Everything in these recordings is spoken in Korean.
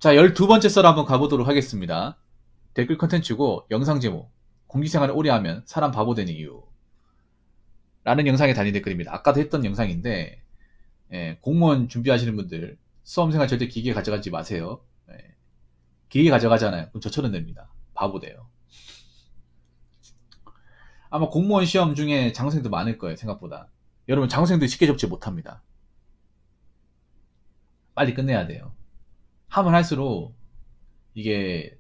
자, 12번째 썰 한번 가보도록 하겠습니다. 댓글 컨텐츠고 영상 제목, 공직생활을 오래 하면 사람 바보 되는 이유 라는 영상의 단위 댓글입니다. 아까도 했던 영상인데 공무원 준비하시는 분들 수험생활 절대 기계 가져가지 마세요. 기계 가져가잖아요. 그럼 저처럼 됩니다. 바보 돼요. 아마 공무원 시험 중에 장학생도 많을 거예요. 생각보다. 여러분 장학생도 쉽게 접지 못합니다. 빨리 끝내야 돼요. 하면 할수록 이게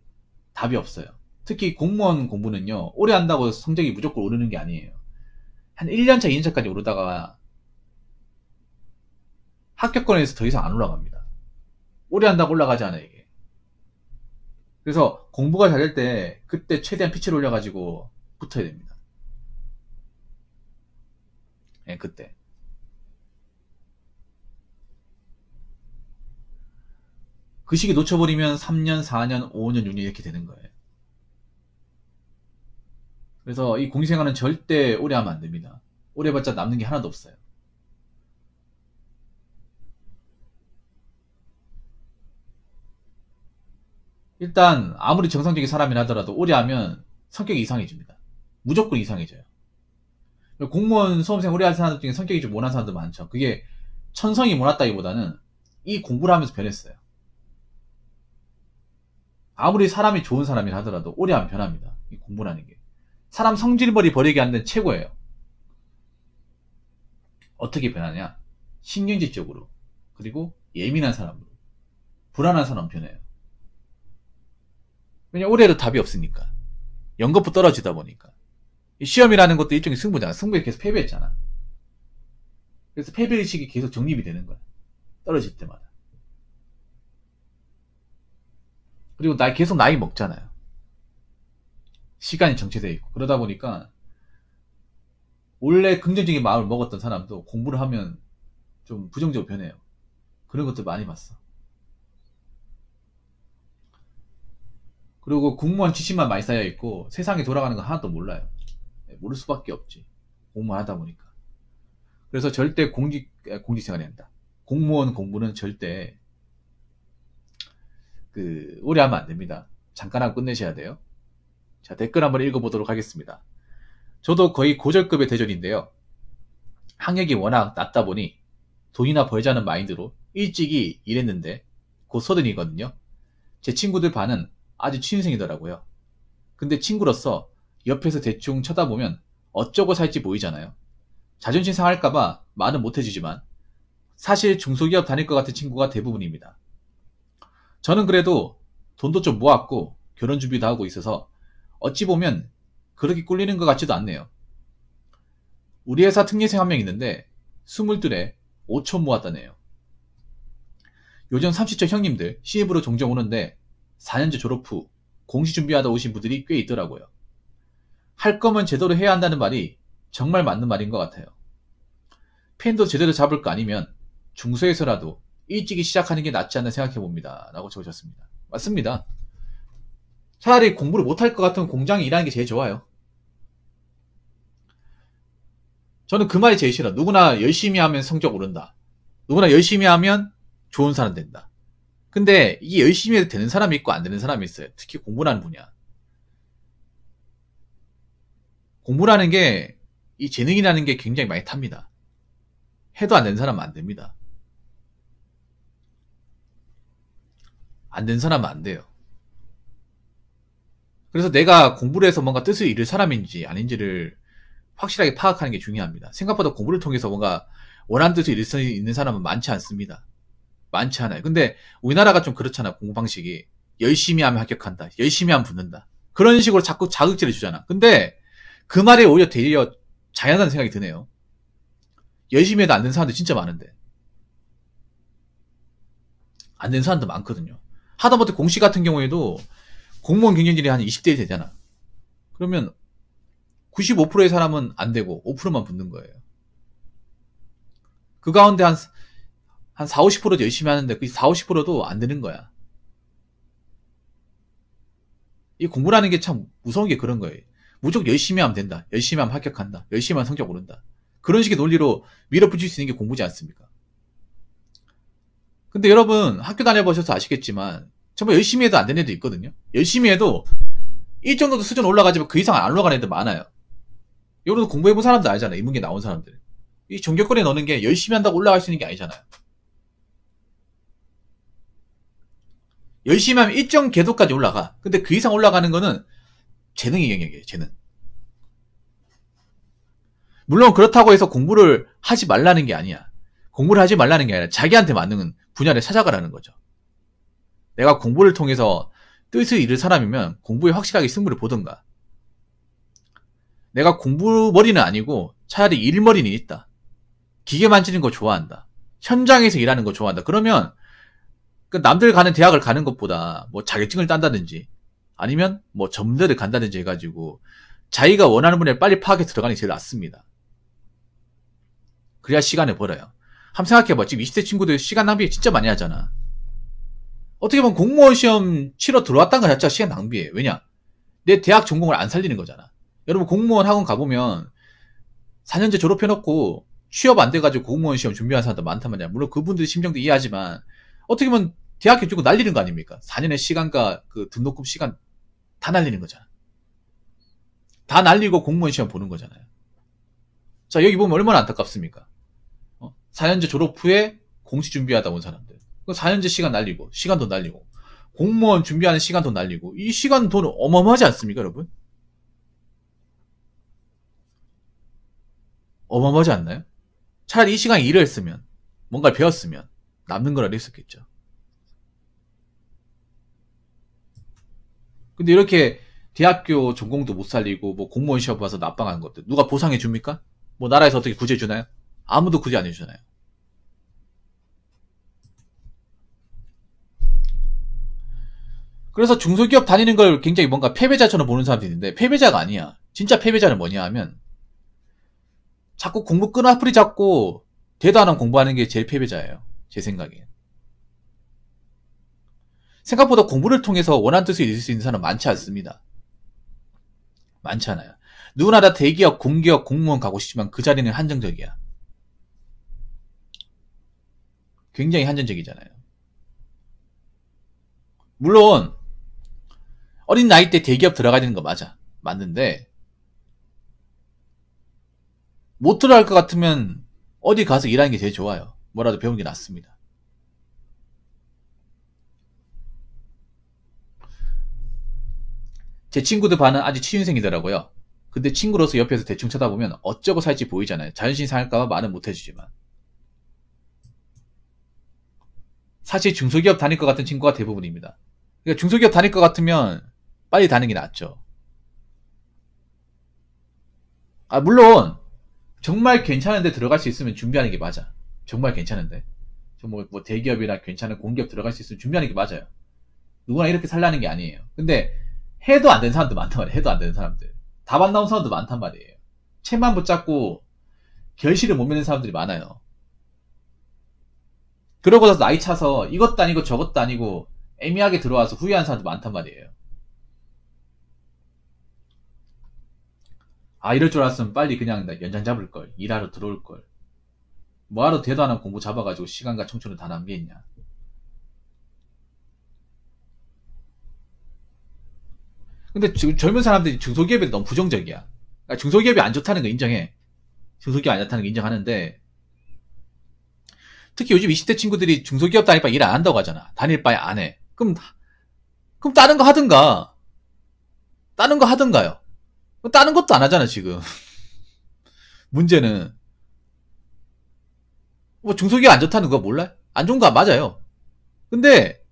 답이 없어요. 특히 공무원 공부는요, 오래 한다고 성적이 무조건 오르는 게 아니에요. 한 1년차, 2년차까지 오르다가 합격권에서 더 이상 안 올라갑니다. 오래 한다고 올라가지 않아요, 이게. 그래서 공부가 잘 될 때 그때 최대한 피치를 올려가지고 붙어야 됩니다. 그때. 그 시기 놓쳐버리면 3년, 4년, 5년, 6년 이렇게 되는 거예요. 그래서 이 공직생활은 절대 오래 하면 안 됩니다. 오래 해봤자 남는 게 하나도 없어요. 일단 아무리 정상적인 사람이라 하더라도 오래 하면 성격이 이상해집니다. 무조건 이상해져요. 공무원 수험생 오래 한 사람들 중에 성격이 좀 모난 사람도 많죠. 그게 천성이 모났다기보다는 이 공부를 하면서 변했어요. 아무리 사람이 좋은 사람이라 하더라도 오래 하면 변합니다. 이 공부라는 게. 사람 성질머리 버리게 하는 데는 최고예요. 어떻게 변하냐? 신경질적으로, 그리고 예민한 사람으로, 불안한 사람 변해요. 왜냐면 오래 해도 답이 없으니까. 연거푸 떨어지다 보니까. 시험이라는 것도 일종의 승부잖아. 승부에 계속 패배했잖아. 그래서 패배의식이 계속 정립이 되는 거야. 떨어질 때마다. 그리고 계속 나이 먹잖아요. 시간이 정체되어 있고. 그러다 보니까 원래 긍정적인 마음을 먹었던 사람도 공부를 하면 좀 부정적으로 변해요. 그런 것도 많이 봤어. 그리고 공무원 지식만 많이 쌓여있고 세상에 돌아가는 거 하나도 몰라요. 모를 수밖에 없지. 공무원 하다 보니까. 그래서 절대 공직생활이 한다. 공무원 공부는 절대 오래 하면 안 됩니다. 잠깐 하고 끝내셔야 돼요. 자, 댓글 한번 읽어보도록 하겠습니다. 저도 거의 고졸급의 대졸인데요. 학력이 워낙 낮다 보니 돈이나 벌자는 마인드로 일찍이 일했는데 곧 서른이거든요. 제 친구들 반은 아주 취준생이더라고요. 근데 친구로서 옆에서 대충 쳐다보면 어쩌고 살지 보이잖아요. 자존심 상할까봐 말은 못해주지만 사실 중소기업 다닐 것 같은 친구가 대부분입니다. 저는 그래도 돈도 좀 모았고 결혼 준비도 하고 있어서 어찌 보면 그렇게 꿀리는 것 같지도 않네요. 우리 회사 특례생 한 명 있는데 22에 5천 모았다네요. 요즘 30대 형님들 시입으로 종종 오는데 4년제 졸업 후 공시 준비하다 오신 분들이 꽤 있더라고요. 할 거면 제대로 해야 한다는 말이 정말 맞는 말인 것 같아요. 펜도 제대로 잡을 거 아니면 중소에서라도 일찍이 시작하는 게 낫지 않나 생각해봅니다. 라고 적으셨습니다. 맞습니다. 차라리 공부를 못할 것 같으면 공장에 일하는 게 제일 좋아요. 저는 그 말이 제일 싫어. 누구나 열심히 하면 성적 오른다. 누구나 열심히 하면 좋은 사람 된다. 근데 이게 열심히 해도 되는 사람이 있고 안 되는 사람이 있어요. 특히 공부라는 분야. 공부라는 게, 이 재능이라는 게 굉장히 많이 탑니다. 해도 안 되는 사람은 안 됩니다. 안 되는 사람은 안 돼요. 그래서 내가 공부를 해서 뭔가 뜻을 이룰 사람인지 아닌지를 확실하게 파악하는 게 중요합니다. 생각보다 공부를 통해서 뭔가 원하는 뜻을 이룰 수 있는 사람은 많지 않습니다. 많지 않아요. 근데 우리나라가 좀 그렇잖아. 공부 방식이. 열심히 하면 합격한다. 열심히 하면 붙는다. 그런 식으로 자꾸 자극제를 주잖아. 근데 그 말에 오히려 되려 자연하다는 생각이 드네요. 열심히 해도 안 되는 사람들 진짜 많은데. 안 되는 사람도 많거든요. 하다못해 공시 같은 경우에도 공무원 경쟁률이 한 20대 되잖아. 그러면 95%의 사람은 안 되고 5%만 붙는 거예요. 그 가운데 한 4, 50%도 열심히 하는데 그 4, 50%도 안 되는 거야. 이 공부라는 게 참 무서운 게 그런 거예요. 무조건 열심히 하면 된다. 열심히 하면 합격한다. 열심히 하면 성적 오른다. 그런 식의 논리로 밀어붙일 수 있는 게 공부지 않습니까? 근데 여러분 학교 다녀보셔서 아시겠지만 정말 열심히 해도 안 되는 애도 있거든요. 열심히 해도 이 정도 수준 올라가지만 그 이상 안 올라가는 애들 많아요. 여러분 공부해본 사람들 알잖아요. 인문계 나온 사람들. 이 전교권에 넣는 게 열심히 한다고 올라갈 수 있는 게 아니잖아요. 열심히 하면 일정 궤도까지 올라가. 근데 그 이상 올라가는 거는 재능의 영역이에요. 재능. 물론 그렇다고 해서 공부를 하지 말라는 게 아니야. 공부를 하지 말라는 게 아니라 자기한테 맞는 분야를 찾아가라는 거죠. 내가 공부를 통해서 뜻을 이룰 사람이면 공부에 확실하게 승부를 보던가. 내가 공부머리는 아니고 차라리 일머리는 있다. 기계 만지는 거 좋아한다. 현장에서 일하는 거 좋아한다. 그러면 그 남들 가는 대학을 가는 것보다 뭐 자격증을 딴다든지 아니면 뭐 점대를 간다든지 해가지고 자기가 원하는 분야에 빨리 파악해 들어가는 게 제일 낫습니다. 그래야 시간을 벌어요. 한번 생각해봐. 지금 20대 친구들 시간 낭비 진짜 많이 하잖아. 어떻게 보면 공무원 시험 치러 들어왔다는 것 자체가 시간 낭비예요. 왜냐? 내 대학 전공을 안 살리는 거잖아. 여러분 공무원 학원 가보면 4년제 졸업해놓고 취업 안 돼가지고 공무원 시험 준비하는 사람도 많단 말이야. 물론 그분들 심정도 이해하지만 어떻게 보면 대학교 주고 날리는 거 아닙니까? 4년의 시간과 그 등록금 시간 다 날리는 거잖아. 다 날리고 공무원 시험 보는 거잖아요. 자, 여기 보면 얼마나 안타깝습니까? 4년제 졸업 후에 공시 준비하다 온 사람들. 4년제 시간 날리고, 시간도 날리고, 공무원 준비하는 시간도 날리고, 이 시간 돈 어마어마하지 않습니까, 여러분? 어마어마하지 않나요? 차라리 이 시간에 일을 했으면, 뭔가를 배웠으면, 남는 거라도 했었겠죠. 근데 이렇게 대학교 전공도 못 살리고, 뭐 공무원 시험 봐서 납방하는 것들, 누가 보상해 줍니까? 뭐 나라에서 어떻게 구제해 주나요? 아무도 구제 안 해주잖아요. 그래서 중소기업 다니는 걸 굉장히 뭔가 패배자처럼 보는 사람들이 있는데 패배자가 아니야. 진짜 패배자는 뭐냐 하면 자꾸 공부 끈앞풀이 잡고 대도 안 하고 공부하는 게 제일 패배자예요. 제 생각에. 생각보다 공부를 통해서 원하는 뜻을 이룰 수 있는 사람은 많지 않습니다. 많지 않아요. 누구나 다 대기업, 공기업, 공무원 가고 싶지만 그 자리는 한정적이야. 굉장히 한정적이잖아요. 물론 어린 나이 때 대기업 들어가야 되는 거 맞아. 맞는데 못 들어갈 것 같으면 어디 가서 일하는 게 제일 좋아요. 뭐라도 배우는 게 낫습니다. 제 친구들 반은 아직 취준생이더라고요. 근데 친구로서 옆에서 대충 쳐다보면 어쩌고 살지 보이잖아요. 자존심 상할까봐 말은 못 해주지만. 사실 중소기업 다닐 것 같은 친구가 대부분입니다. 그러니까 중소기업 다닐 것 같으면 빨리 다니는 게 낫죠. 물론 정말 괜찮은데 들어갈 수 있으면 준비하는 게 맞아. 정말 괜찮은데. 뭐 대기업이나 괜찮은 공기업 들어갈 수 있으면 준비하는 게 맞아요. 누구나 이렇게 살라는 게 아니에요. 근데 해도 안 되는 사람도 많단 말이에요. 해도 안 되는 사람들. 답 안 나온 사람도 많단 말이에요. 채만 붙잡고 결실을 못 맺는 사람들이 많아요. 그러고 나서 나이 차서 이것도 아니고 저것도 아니고 애매하게 들어와서 후회하는 사람도 많단 말이에요. 이럴 줄 알았으면 빨리 그냥 연장 잡을 걸. 일하러 들어올 걸. 뭐하러 대도 안 하고 공부 잡아가지고 시간과 청춘을 다 낭비했냐. 근데 지금 젊은 사람들이 중소기업에 너무 부정적이야. 그러니까 중소기업이 안 좋다는 거 인정해. 중소기업 안 좋다는 거 인정하는데 특히 요즘 20대 친구들이 중소기업 다닐 바에 일 안 한다고 하잖아. 다닐 바에 안 해. 그럼 다른 거 하든가. 다른 거 하든가요. 다른 것도 안 하잖아 지금. 문제는 뭐 중소기업 안 좋다는 거 몰라요? 안 좋은 거 맞아요. 근데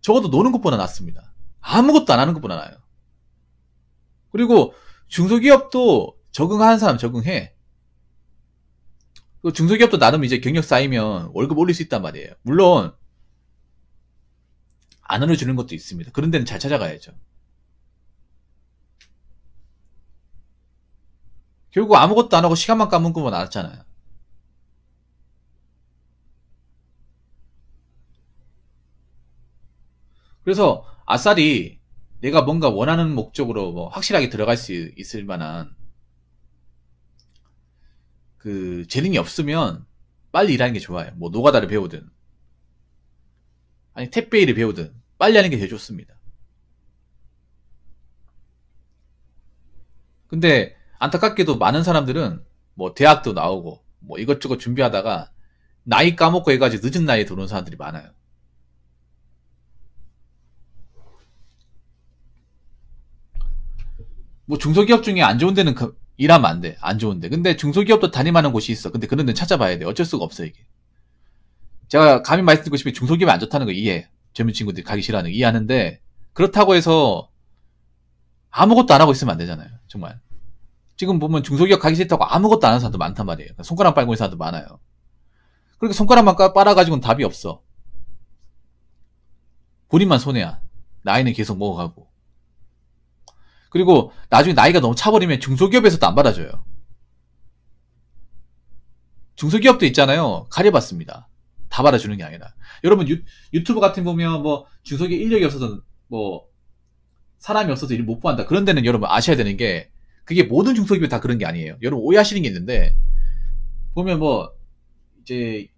적어도 노는 것보다 낫습니다. 아무것도 안 하는 것보다 나아요. 그리고 중소기업도 적응하는 사람 적응해. 중소기업도 나름 이제 경력 쌓이면 월급 올릴 수 있단 말이에요. 물론 안 올려주는 것도 있습니다. 그런 데는 잘 찾아가야죠. 결국 아무것도 안 하고 시간만 까먹은 것만 나왔잖아요. 그래서 아싸리 내가 뭔가 원하는 목적으로 뭐 확실하게 들어갈 수 있을 만한 그 재능이 없으면 빨리 일하는 게 좋아요. 뭐 노가다를 배우든 아니 택배 일을 배우든 빨리 하는 게 제일 좋습니다. 근데 안타깝게도 많은 사람들은 뭐 대학도 나오고 뭐 이것저것 준비하다가 나이 까먹고 해가지고 늦은 나이에 들어오는 사람들이 많아요. 뭐 중소기업 중에 안 좋은 데는 일하면 안 돼. 안 좋은데. 근데 중소기업도 담임하는 곳이 있어. 근데 그런 데는 찾아봐야 돼. 어쩔 수가 없어, 이게. 제가 감히 말씀드리고 싶으면 중소기업이 안 좋다는 거 이해해. 젊은 친구들이 가기 싫어하는 거 이해하는데, 그렇다고 해서 아무것도 안 하고 있으면 안 되잖아요. 정말. 지금 보면 중소기업 가기 싫다고 아무것도 안 하는 사람도 많단 말이에요. 손가락 빨고 있는 사람도 많아요. 그렇게 손가락만 빨아가지고는 답이 없어. 본인만 손해야. 나이는 계속 먹어가고. 그리고 나중에 나이가 너무 차버리면 중소기업에서도 안 받아줘요. 중소기업도 있잖아요. 가려봤습니다. 다 받아주는 게 아니라. 여러분 유튜브 같은 거 보면 뭐 중소기업 인력이 없어서 뭐 사람이 없어서 일을 못 구한다. 그런 데는 여러분 아셔야 되는 게 그게 모든 중소기업이 다 그런 게 아니에요. 여러분 오해하시는 게 있는데 보면 뭐 이제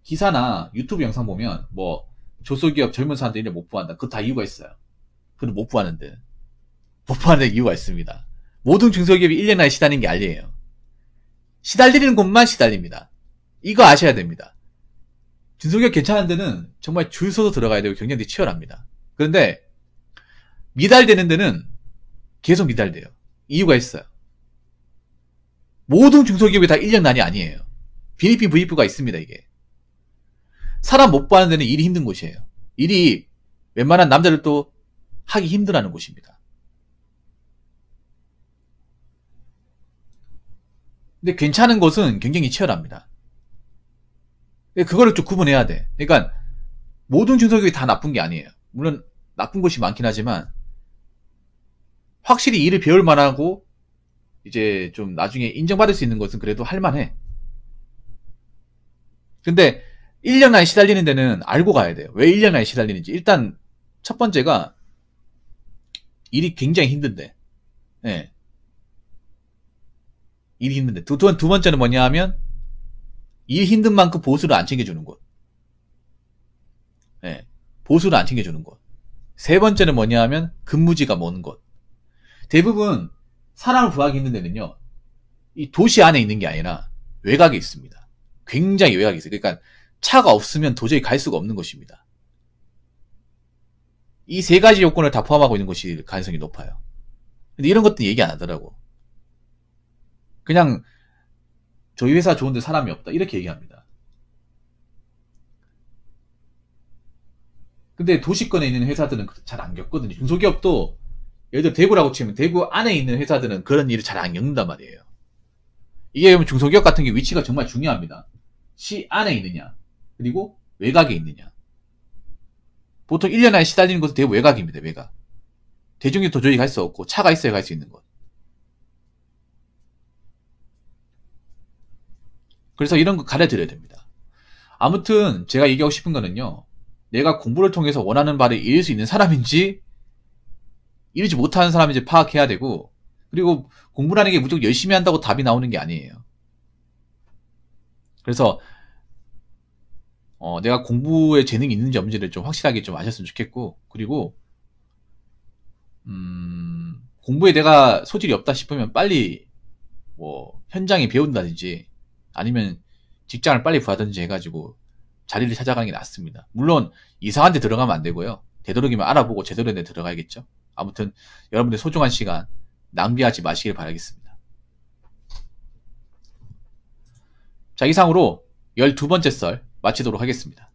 기사나 유튜브 영상 보면 뭐 중소기업 젊은 사람들이 일을 못 구한다. 그거 다 이유가 있어요. 그건 못 구하는데. 못 구하는 이유가 있습니다. 모든 중소기업이 1년 안에 시달리는 게 아니에요. 시달리는 곳만 시달립니다. 이거 아셔야 됩니다. 중소기업 괜찮은 데는 정말 줄 서서 들어가야 되고 경쟁력이 치열합니다. 그런데 미달되는 데는 계속 미달돼요. 이유가 있어요. 모든 중소기업이 다 1년난이 아니에요. 빈입빈 부입부가 있습니다. 이게 사람 못 구하는 데는 일이 힘든 곳이에요. 일이 웬만한 남자들도 하기 힘들어하는 곳입니다. 근데 괜찮은 곳은 경쟁이 치열합니다. 그거를 좀 구분해야 돼. 그러니까 모든 중소기업이 다 나쁜 게 아니에요. 물론 나쁜 곳이 많긴 하지만 확실히 일을 배울 만하고 이제 좀 나중에 인정받을 수 있는 것은 그래도 할만해. 근데 1년 안에 시달리는 데는 알고 가야 돼요. 왜 1년 안에 시달리는지. 일단 첫 번째가 일이 굉장히 힘든데. 네. 일이 힘든데. 두 번째는 뭐냐 하면 일 힘든 만큼 보수를 안 챙겨주는 곳. 네. 보수를 안 챙겨주는 곳. 세 번째는 뭐냐 하면 근무지가 먼 곳. 대부분 사람을 구하기 힘든 데는요. 이 도시 안에 있는 게 아니라 외곽에 있습니다. 굉장히 외곽에 있어요. 그러니까 차가 없으면 도저히 갈 수가 없는 곳입니다. 이 세 가지 요건을 다 포함하고 있는 것이 가능성이 높아요. 근데 이런 것도 얘기 안 하더라고. 그냥 저희 회사 좋은데 사람이 없다 이렇게 얘기합니다. 근데 도시권에 있는 회사들은 잘 안 겪거든요. 중소기업도 예를 들어 대구라고 치면 대구 안에 있는 회사들은 그런 일을 잘 안 겪는단 말이에요. 이게 중소기업 같은 게 위치가 정말 중요합니다. 시 안에 있느냐 그리고 외곽에 있느냐. 보통 1년 안에 시달리는 곳은 대부 외곽입니다. 외곽. 대중이 도저히 갈 수 없고 차가 있어야 갈 수 있는 곳. 그래서 이런 거 가려드려야 됩니다. 아무튼 제가 얘기하고 싶은 거는요. 내가 공부를 통해서 원하는 바를 이룰 수 있는 사람인지 이루지 못하는 사람인지 파악해야 되고 그리고 공부라는 게 무조건 열심히 한다고 답이 나오는 게 아니에요. 그래서 내가 공부에 재능이 있는지 없는지를 좀 확실하게 좀 아셨으면 좋겠고 그리고 공부에 내가 소질이 없다 싶으면 빨리 뭐 현장에 배운다든지 아니면 직장을 빨리 구하든지 해가지고 자리를 찾아가는 게 낫습니다. 물론 이상한 데 들어가면 안 되고요. 되도록이면 알아보고 제대로 된 데 들어가야겠죠. 아무튼 여러분들 소중한 시간 낭비하지 마시길 바라겠습니다. 자, 이상으로 12번째 썰 마치도록 하겠습니다.